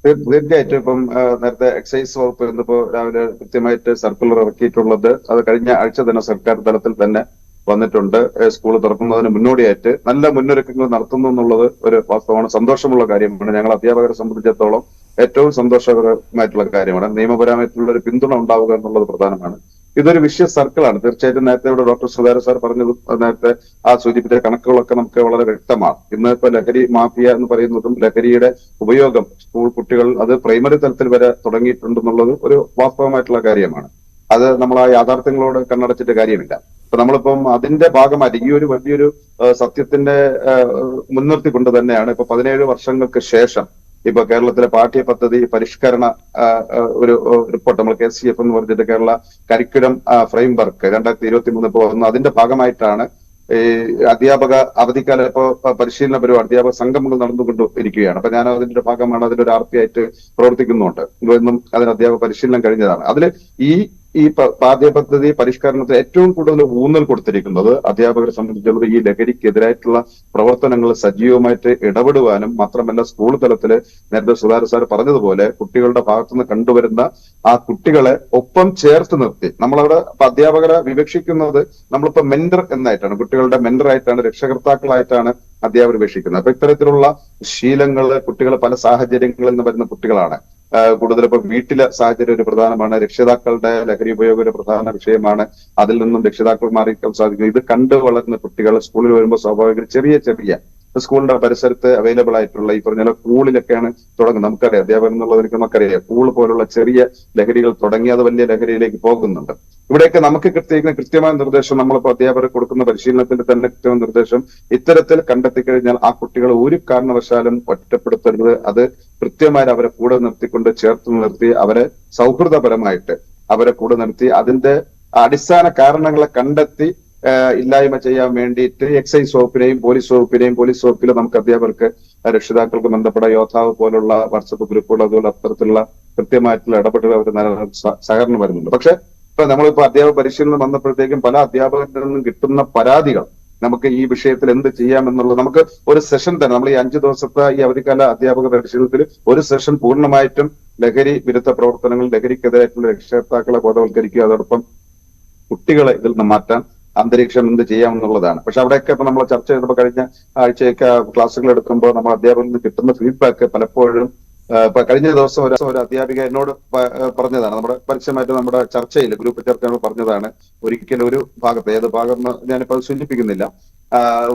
തീർച്ചയായിട്ടും ഇപ്പം നേരത്തെ എക്സൈസ് വകുപ്പ് ഇന്നിപ്പോ രാവിലെ കൃത്യമായിട്ട് സർക്കുലർ ഇറക്കിയിട്ടുള്ളത് അത് കഴിഞ്ഞ ആഴ്ച തന്നെ സർക്കാർ തലത്തിൽ തന്നെ വന്നിട്ടുണ്ട്. സ്കൂൾ തുറക്കുന്നതിന് മുന്നോടിയായിട്ട് നല്ല മുന്നൊരുക്കങ്ങൾ നടത്തുന്നു എന്നുള്ളത് ഒരു വാസ്തവമാണ്, സന്തോഷമുള്ള കാര്യമാണ്. ഞങ്ങൾ അധ്യാപകരെ സംബന്ധിച്ചിടത്തോളം ഏറ്റവും സന്തോഷകരമായിട്ടുള്ള കാര്യമാണ്. നിയമപരമായിട്ടുള്ള ഒരു പിന്തുണ ഉണ്ടാവുക എന്നുള്ളത് പ്രധാനമാണ്. ഇതൊരു വിഷ്യ സർക്കിളാണ്. തീർച്ചയായിട്ടും നേരത്തെ ഇവിടെ ഡോക്ടർ സുധാര സാർ പറഞ്ഞതും നേരത്തെ സൂചിപ്പിച്ച കണക്കുകളൊക്കെ നമുക്ക് വളരെ വ്യക്തമാണ്. ഇന്ന് ഇപ്പൊ ലഹരി മാഫിയ എന്ന് പറയുന്നതും ലഹരിയുടെ ഉപയോഗം സ്കൂൾ കുട്ടികൾ അത് പ്രൈമറി തലത്തിൽ വരെ തുടങ്ങിയിട്ടുണ്ടെന്നുള്ളത് ഒരു വാസ്തവമായിട്ടുള്ള കാര്യമാണ്. അത് നമ്മൾ ആ യാഥാർത്ഥ്യങ്ങളോട് കണ്ണടച്ചിട്ട് കാര്യമില്ല. ഇപ്പൊ നമ്മളിപ്പം അതിന്റെ ഭാഗമായിട്ട് ഈ ഒരു വലിയൊരു സത്യത്തിന്റെ മുൻനിർത്തിക്കൊണ്ട് തന്നെയാണ് ഇപ്പൊ 17 വർഷങ്ങൾക്ക് ശേഷം ഇപ്പൊ കേരളത്തിലെ പാഠ്യപദ്ധതി പരിഷ്കരണ ഒരു റിപ്പോർട്ട് നമ്മൾ KCF എന്ന് പറഞ്ഞിട്ട് കേരള കരിക്കുലം ഫ്രെയിംവർക്ക് 2023 ഇപ്പോൾ വന്നു. അതിന്റെ ഭാഗമായിട്ടാണ് ഈ അധ്യാപക അവധിക്കാല ഇപ്പോ പരിശീലന പരിപാടി അധ്യാപക സംഗമങ്ങൾ നടന്നുകൊണ്ട് ഇരിക്കുകയാണ്. അപ്പൊ ഞാൻ അതിന്റെ ഭാഗമാണ്, അതിലൊരു RP ആയിട്ട് പ്രവർത്തിക്കുന്നുണ്ട്. ഇന്നും അതിന് അധ്യാപക പരിശീലനം കഴിഞ്ഞതാണ്. അതിൽ ഈ പാഠ്യപദ്ധതി പരിഷ്കരണത്തിൽ ഏറ്റവും കൂടുതൽ ഊന്നൽ കൊടുത്തിരിക്കുന്നത് അധ്യാപകരെ സംബന്ധിച്ചുള്ളത് ഈ ലഹരിക്കെതിരായിട്ടുള്ള പ്രവർത്തനങ്ങൾ സജീവമായിട്ട് ഇടപെടുവാനും മാത്രമല്ല സ്കൂൾ തലത്തില് നേരത്തെ സുധാകർ സാർ പറഞ്ഞതുപോലെ കുട്ടികളുടെ ഭാഗത്തുനിന്ന് കണ്ടുവരുന്ന ആ കുട്ടികളെ ഒപ്പം ചേർത്ത് നിർത്തി നമ്മളവിടെ അധ്യാപകരെ വിവക്ഷിക്കുന്നത് നമ്മളിപ്പോ മെന്റർ എന്നായിട്ടാണ്, കുട്ടികളുടെ മെന്ററായിട്ടാണ്, രക്ഷകർത്താക്കളായിട്ടാണ് അധ്യാപകർ വിവക്ഷിക്കുന്നത്. അപ്പൊ ഇത്തരത്തിലുള്ള ശീലങ്ങള് കുട്ടികൾ പല സാഹചര്യങ്ങളിൽ നിന്ന് വരുന്ന കുട്ടികളാണ്. കൂടുതൽ ഇപ്പൊ വീട്ടിലെ സാഹചര്യം ഒരു പ്രധാനമാണ്, രക്ഷിതാക്കളുടെ ലഹരി ഉപയോഗം ഒരു പ്രധാന വിഷയമാണ്. അതിൽ നിന്നും രക്ഷിതാക്കൾ മാറിക്കാൻ സാധിക്കും. ഇത് കണ്ടു വളർന്ന കുട്ടികൾ സ്കൂളിൽ വരുമ്പോൾ സ്വാഭാവികം ചെറിയ സ്കൂളിന്റെ പരിസരത്ത് അവൈലബിൾ ആയിട്ടുള്ള ഈ പറഞ്ഞ പൂളിലൊക്കെയാണ് തുടങ്ങുന്നത്. നമുക്കറിയാം അധ്യാപകൻ എന്നുള്ളത് നമുക്കറിയാം, പൂൾ പോലുള്ള ചെറിയ ലഹരികൾ തുടങ്ങി അത് വലിയ ലഹരിയിലേക്ക് പോകുന്നുണ്ട്. ഇവിടെയൊക്കെ നമുക്ക് കൃത്യമായ നിർദ്ദേശം നമ്മളിപ്പോ അധ്യാപകർ കൊടുക്കുന്ന പരിശീലനത്തിന്റെ തന്നെ കൃത്യമായ നിർദ്ദേശം ഇത്തരത്തിൽ കണ്ടെത്തി കഴിഞ്ഞാൽ ആ കുട്ടികളെ ഒരു കാരണവശാലും ഒറ്റപ്പെടുത്തരുത്. അത് കൃത്യമായി അവരെ കൂടെ നിർത്തിക്കൊണ്ട് ചേർത്ത് നിർത്തി അവരെ സൗഹൃദപരമായിട്ട് അവരെ കൂടെ നിർത്തി അതിന്റെ അടിസ്ഥാന കാരണങ്ങളെ കണ്ടെത്തി ഇല്ലായ്മ ചെയ്യാൻ വേണ്ടിയിട്ട് എക്സൈസ് വകുപ്പിനെയും പോലീസ് വകുപ്പിൽ നമുക്ക് അധ്യാപകർക്ക് രക്ഷിതാക്കൾക്ക് ബന്ധപ്പെട്ട യോദ്ധാവ് പോലുള്ള വാട്സപ്പ് ഗ്രൂപ്പുകൾ അതുപോലെ അത്തരത്തിലുള്ള കൃത്യമായിട്ടുള്ള ഇടപെടൽ അവർ സഹകരണം വരുന്നുണ്ട്. പക്ഷെ ഇപ്പൊ നമ്മളിപ്പോ അധ്യാപക പരിശീലനം വന്നപ്പോഴത്തേക്കും പല അധ്യാപകരിൽ നിന്നും കിട്ടുന്ന പരാതികൾ നമുക്ക് ഈ വിഷയത്തിൽ എന്ത് ചെയ്യാമെന്നുള്ളത് നമുക്ക് ഒരു സെഷൻ തന്നെ നമ്മൾ ഈ 5 ദിവസത്തെ ഈ അവധിക്കാല അധ്യാപക പരിശീലനത്തിൽ ഒരു സെഷൻ പൂർണ്ണമായിട്ടും ലഹരി വിരുദ്ധ പ്രവർത്തനങ്ങൾ ലഹരിക്കെതിരായിട്ടുള്ള രക്ഷകർത്താക്കളെ ബോധവൽക്കരിക്കുക, അതോടൊപ്പം കുട്ടികളെ ഇതിൽ നിന്ന് മാറ്റാൻ അന്തരീക്ഷം എന്ത് ചെയ്യാമെന്നുള്ളതാണ്. പക്ഷെ അവിടെയൊക്കെ ഇപ്പൊ നമ്മൾ ചർച്ച ചെയ്തപ്പോൾ കഴിഞ്ഞ ആഴ്ചയൊക്കെ ക്ലാസ്സുകൾ എടുക്കുമ്പോൾ നമ്മൾ അധ്യാപകരിൽ നിന്ന് കിട്ടുന്ന ഫീഡ്ബാക്ക് പലപ്പോഴും ഇപ്പൊ കഴിഞ്ഞ ദിവസം ഒരു അധ്യാപിക എന്നോട് പറഞ്ഞതാണ്, നമ്മുടെ പരസ്യമായിട്ട് നമ്മുടെ ചർച്ചയിൽ ഗ്രൂപ്പ് ചർച്ച പറഞ്ഞതാണ്, ഒരിക്കലും ഒരു ഭാഗത്ത് ഏത് ഭാഗം ഞാനിപ്പോ അത് സൂചിപ്പിക്കുന്നില്ല,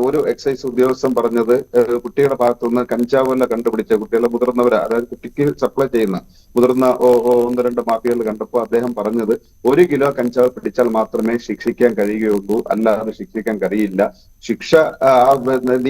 ഒരു എക്സൈസ് ഉദ്യോഗസ്ഥൻ പറഞ്ഞത് കുട്ടിയുടെ ഭാഗത്തുനിന്ന് കഞ്ചാവല്ല കണ്ടുപിടിച്ച കുട്ടികളെ മുതിർന്നവരെ അതായത് കുട്ടിക്ക് സപ്ലൈ ചെയ്യുന്ന മുതിർന്ന 1-2 മാഫിയകൾ കണ്ടപ്പോൾ അദ്ദേഹം പറഞ്ഞത് 1 കിലോ കഞ്ചാവ് പിടിച്ചാൽ മാത്രമേ ശിക്ഷിക്കാൻ കഴിയുകയുള്ളൂ, അല്ലാതെ ശിക്ഷിക്കാൻ കഴിയില്ല.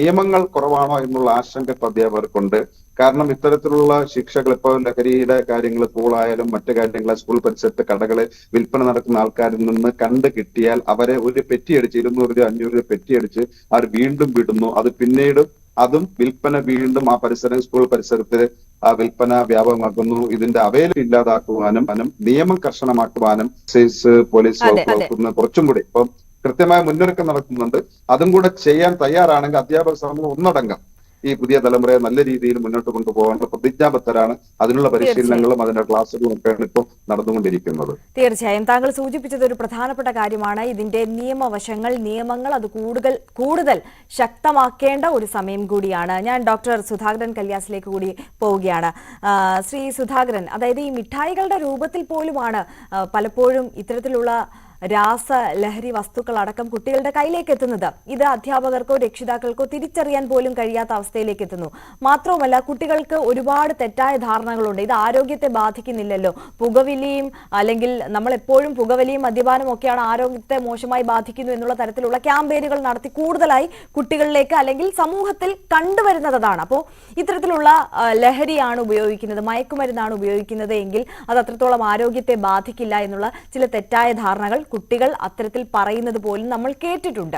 നിയമങ്ങൾ കുറവാണോ എന്നുള്ള ആശങ്ക അധ്യാപകർക്കുണ്ട്. കാരണം ഇത്തരത്തിലുള്ള ശിക്ഷകൾ ഇപ്പോൾ ലഹരിയുടെ കാര്യങ്ങൾ പൂളായാലും മറ്റു കാര്യങ്ങൾ സ്കൂൾ പരിസരത്ത് കടകളെ വിൽപ്പന നടക്കുന്ന ആൾക്കാരിൽ നിന്ന് കണ്ടു കിട്ടിയാൽ അവരെ ഒരു പെറ്റിയടിച്ച് 200-500 പെറ്റിയടിച്ച് അവർ വീണ്ടും വിടുന്നു. അത് പിന്നീട് അതും വിൽപ്പന വീണ്ടും ആ പരിസരം സ്കൂൾ പരിസരത്തിൽ ആ വിൽപ്പന വ്യാപകമാക്കുന്നു. ഇതിന്റെ അവൈലബിൾ ഇല്ലാതാക്കുവാനും നിയമം കർശനമാക്കുവാനും പോലീസ് വകുപ്പ് കുറച്ചും കൂടി ഇപ്പം കൃത്യമായ മുന്നൊരുക്കം നടക്കുന്നുണ്ട്. അതും കൂടെ ചെയ്യാൻ തയ്യാറാണെങ്കിൽ അധ്യാപക സമൂഹം ഒന്നടങ്കം ഈ പുതിയ തലമുറയെ നല്ല രീതിയിൽ മുന്നോട്ട് കൊണ്ടുപോകാനുള്ള പ്രതിജ്ഞാബദ്ധരാണ്. അതിനുള്ള പരിശീലനങ്ങളും അതിന്റെ ക്ലാസ്സുകളും ഒക്കെയാണ് ഇപ്പോൾ നടന്നുകൊണ്ടിരിക്കുന്നത്. തീർച്ചയായും താങ്കൾ സൂചിപ്പിച്ചത് ഒരു പ്രധാനപ്പെട്ട കാര്യമാണ്. ഇതിന്റെ നിയമവശങ്ങൾ, നിയമങ്ങൾ അത് കൂടുതൽ ശക്തമാക്കേണ്ട ഒരു സമയം കൂടിയാണ്. ഞാൻ ഡോക്ടർ സുധാകരൻ കല്യാസിലേക്ക് കൂടി പോവുകയാണ്. ശ്രീ സുധാകരൻ, അതായത് ഈ മിഠായികളുടെ രൂപത്തിൽ പോലുമാണ് പലപ്പോഴും ഇത്തരത്തിലുള്ള രാസലഹരി വസ്തുക്കൾ അടക്കം കുട്ടികളുടെ കയ്യിലേക്ക് എത്തുന്നത്. ഇത് അധ്യാപകർക്കോ രക്ഷിതാക്കൾക്കോ തിരിച്ചറിയാൻ പോലും കഴിയാത്ത അവസ്ഥയിലേക്ക് എത്തുന്നു. മാത്രവുമല്ല, കുട്ടികൾക്ക് ഒരുപാട് തെറ്റായ ധാരണകളുണ്ട്. ഇത് ആരോഗ്യത്തെ ബാധിക്കുന്നില്ലല്ലോ, പുകവലിയും അല്ലെങ്കിൽ നമ്മൾ എപ്പോഴും പുകവലിയും മദ്യപാനം ഒക്കെയാണ് ആരോഗ്യത്തെ മോശമായി ബാധിക്കുന്നു എന്നുള്ള തരത്തിലുള്ള ക്യാമ്പയിനുകൾ നടത്തി കൂടുതലായി കുട്ടികളിലേക്ക് അല്ലെങ്കിൽ സമൂഹത്തിൽ കണ്ടുവരുന്നതാണ്. അപ്പോൾ ഇത്തരത്തിലുള്ള ലഹരിയാണ് ഉപയോഗിക്കുന്നത്, മയക്കുമരുന്നാണ് ഉപയോഗിക്കുന്നത് എങ്കിൽ അത് അത്രത്തോളം ആരോഗ്യത്തെ ബാധിക്കില്ല എന്നുള്ള ചില തെറ്റായ ധാരണകൾ കുട്ടികൾ അത്തരത്തിൽ പറയുന്നത് പോലും നമ്മൾ കേട്ടിട്ടുണ്ട്.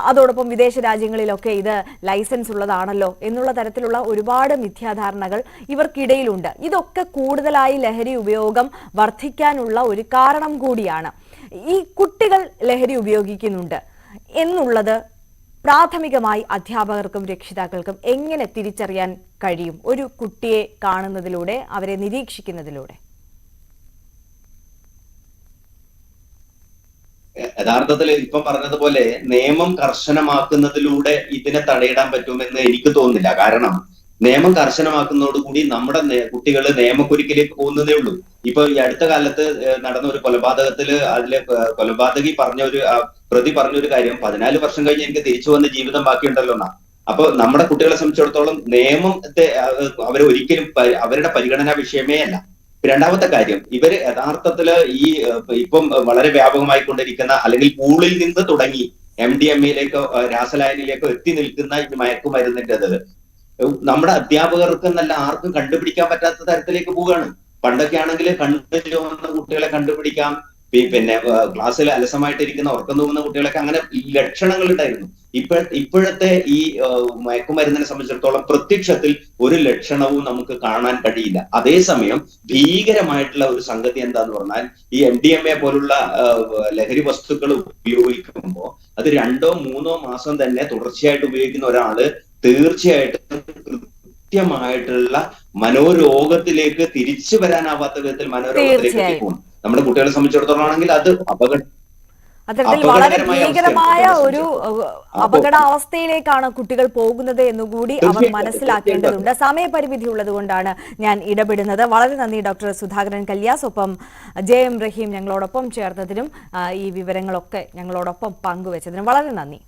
അതോടൊപ്പം വിദേശ രാജ്യങ്ങളിലൊക്കെ ഇത് ലൈസൻസ് ഉള്ളതാണല്ലോ എന്നുള്ള തരത്തിലുള്ള ഒരുപാട് മിഥ്യാധാരണകൾ ഇവർക്കിടയിലുണ്ട്. ഇതൊക്കെ കൂടുതലായി ലഹരി ഉപയോഗം വർദ്ധിക്കാനുള്ള ഒരു കാരണം കൂടിയാണ്. ഈ കുട്ടികൾ ലഹരി ഉപയോഗിക്കുന്നുണ്ട് എന്നുള്ളത് പ്രാഥമികമായി അധ്യാപകർക്കും രക്ഷിതാക്കൾക്കും എങ്ങനെ തിരിച്ചറിയാൻ കഴിയും? ഒരു കുട്ടിയെ കാണുന്നതിലൂടെ, അവരെ നിരീക്ഷിക്കുന്നതിലൂടെ. യഥാർത്ഥത്തിൽ ഇപ്പം പറഞ്ഞതുപോലെ നിയമം കർശനമാക്കുന്നതിലൂടെ ഇതിനെ തടയിടാൻ പറ്റുമെന്ന് എനിക്ക് തോന്നുന്നില്ല. കാരണം നിയമം കർശനമാക്കുന്നതോടുകൂടി നമ്മുടെ കുട്ടികൾ നിയമക്കുരുക്കിലേക്ക് പോകുന്നതേ ഉള്ളൂ. ഇപ്പൊ ഈ അടുത്ത കാലത്ത് നടന്ന ഒരു കൊലപാതകത്തില് അതിലെ കൊലപാതകി പ്രതി പറഞ്ഞൊരു കാര്യം, 14 വർഷം കഴിഞ്ഞ് എനിക്ക് തിരിച്ചു വന്ന ജീവിതം ബാക്കിയുണ്ടല്ലോ എന്നാ. അപ്പൊ നമ്മുടെ കുട്ടികളെ സംബന്ധിച്ചിടത്തോളം നിയമത്തെ അവരൊരിക്കലും അവരുടെ പരിഗണനാ വിഷയമേ അല്ല. രണ്ടാമത്തെ കാര്യം, ഇവര് യഥാർത്ഥത്തില് ഈ ഇപ്പം വളരെ വ്യാപകമായിക്കൊണ്ടിരിക്കുന്ന അല്ലെങ്കിൽ പൂളിൽ നിന്ന് തുടങ്ങി MDMA-യിലേക്കോ രാസലായനിലേക്കോ എത്തി നിൽക്കുന്ന ഈ മയക്കുമരുന്നിൻ്റെത് നമ്മുടെ അധ്യാപകർക്ക് എന്നല്ല ആർക്കും കണ്ടുപിടിക്കാൻ പറ്റാത്ത തരത്തിലേക്ക് പോവുകയാണ്. പണ്ടൊക്കെ ആണെങ്കിൽ കണ്ടു ചുവന്ന കുട്ടികളെ കണ്ടുപിടിക്കാം, പിന്നെ ക്ലാസ്സിൽ അലസമായിട്ടിരിക്കുന്ന ഉറക്കം തൂങ്ങുന്ന കുട്ടികളൊക്കെ അങ്ങനെ ലക്ഷണങ്ങൾ ഉണ്ടായിരുന്നു. ഇപ്പോഴത്തെ ഈ മയക്കുമരുന്നിനെ സംബന്ധിച്ചിടത്തോളം പ്രത്യക്ഷത്തിൽ ഒരു ലക്ഷണവും നമുക്ക് കാണാൻ കഴിയില്ല. അതേസമയം ഭീകരമായിട്ടുള്ള ഒരു സംഗതി എന്താന്ന് പറഞ്ഞാൽ ഈ MDMA പോലുള്ള ലഹരി വസ്തുക്കൾ ഉപയോഗിക്കുമ്പോൾ അത് 2-3 മാസം തന്നെ തുടർച്ചയായിട്ട് ഉപയോഗിക്കുന്ന ഒരാള് തീർച്ചയായിട്ടും കൃത്യമായിട്ടുള്ള മനോരോഗത്തിലേക്ക് തിരിച്ചു വരാനാവാത്ത വിധത്തിൽ മനോരോഗത്തിലേക്ക് പോകും. നമ്മുടെ കുട്ടികളെ സംബന്ധിച്ചിടത്തോളം ആണെങ്കിൽ അത് അത്തരത്തിൽ വളരെ ഭീകരമായ ഒരു അപകടാവസ്ഥയിലേക്കാണ് കുട്ടികൾ പോകുന്നത് എന്നുകൂടി അവർ മനസ്സിലാക്കേണ്ടതുണ്ട്. സമയപരിമിതി ഉള്ളത് കൊണ്ടാണ് ഞാൻ ഇടപെടുന്നത്. വളരെ നന്ദി ഡോക്ടർ സുധാകരൻ കല്യാസ്, ഒപ്പം JM റഹീം ഞങ്ങളോടൊപ്പം ചേർന്നതിനും ഈ വിവരങ്ങളൊക്കെ ഞങ്ങളോടൊപ്പം പങ്കുവച്ചതിനും വളരെ നന്ദി.